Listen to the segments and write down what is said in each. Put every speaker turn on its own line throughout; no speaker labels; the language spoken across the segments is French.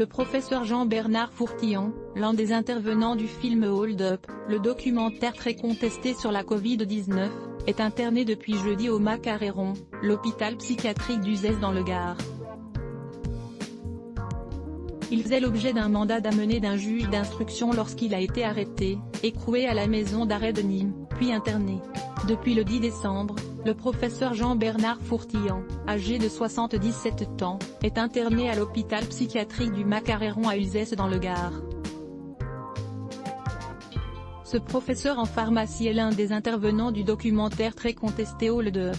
Le professeur Jean-Bernard Fourtillon, l'un des intervenants du film Hold Up, le documentaire très contesté sur la Covid-19, est interné depuis jeudi au Macaréron, l'hôpital psychiatrique d'Uzès dans le Gard. Il faisait l'objet d'un mandat d'amener d'un juge d'instruction lorsqu'il a été arrêté, écroué à la maison d'arrêt de Nîmes, puis interné. Depuis le 10 décembre, le professeur Jean-Bernard Fourtillon, âgé de 77 ans, est interné à l'hôpital psychiatrique du Macaréron à Uzès dans le Gard. Ce professeur en pharmacie est l'un des intervenants du documentaire très contesté Hold Up.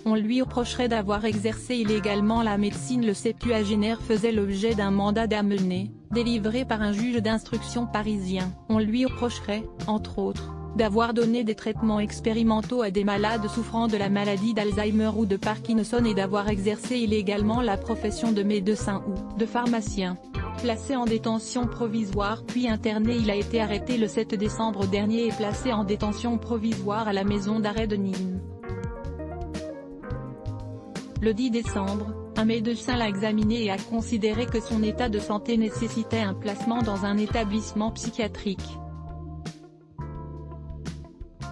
On lui reprocherait d'avoir exercé illégalement la médecine. Le septuagénaire faisait l'objet d'un mandat d'amener, délivré par un juge d'instruction parisien. On lui reprocherait, entre autres, d'avoir donné des traitements expérimentaux à des malades souffrant de la maladie d'Alzheimer ou de Parkinson et d'avoir exercé illégalement la profession de médecin ou de pharmacien. Placé en détention provisoire puis interné, il a été arrêté le 7 décembre dernier et placé en détention provisoire à la maison d'arrêt de Nîmes. Le 10 décembre, un médecin l'a examiné et a considéré que son état de santé nécessitait un placement dans un établissement psychiatrique.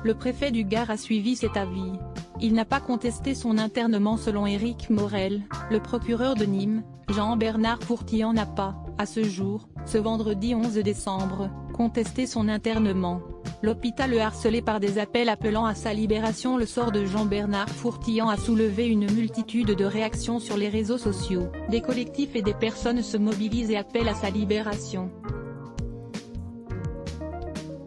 Le préfet du Gard a suivi cet avis. Il n'a pas contesté son internement selon Éric Morel, le procureur de Nîmes. Jean-Bernard Fourtillon n'a pas, à ce jour, ce vendredi 11 décembre, contesté son internement. L'hôpital le harcelé par des appels appelant à sa libération. Le sort de Jean-Bernard Fourtillon a soulevé une multitude de réactions sur les réseaux sociaux. Des collectifs et des personnes se mobilisent et appellent à sa libération.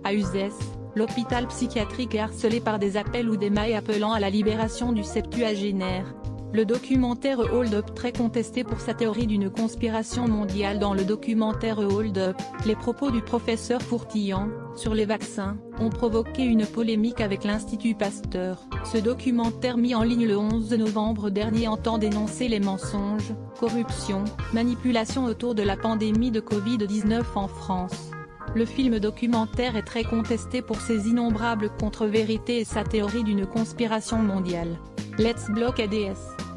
À Uzès, l'hôpital psychiatrique est harcelé par des appels ou des mails appelant à la libération du septuagénaire. Le documentaire Hold Up, très contesté pour sa théorie d'une conspiration mondiale. Dans le documentaire Hold Up, les propos du professeur Fourtillon, sur les vaccins, ont provoqué une polémique avec l'Institut Pasteur. Ce documentaire mis en ligne le 11 novembre dernier entend dénoncer les mensonges, corruption, manipulation autour de la pandémie de Covid-19 en France. Le film documentaire est très contesté pour ses innombrables contre-vérités et sa théorie d'une conspiration mondiale. Let's block ADS.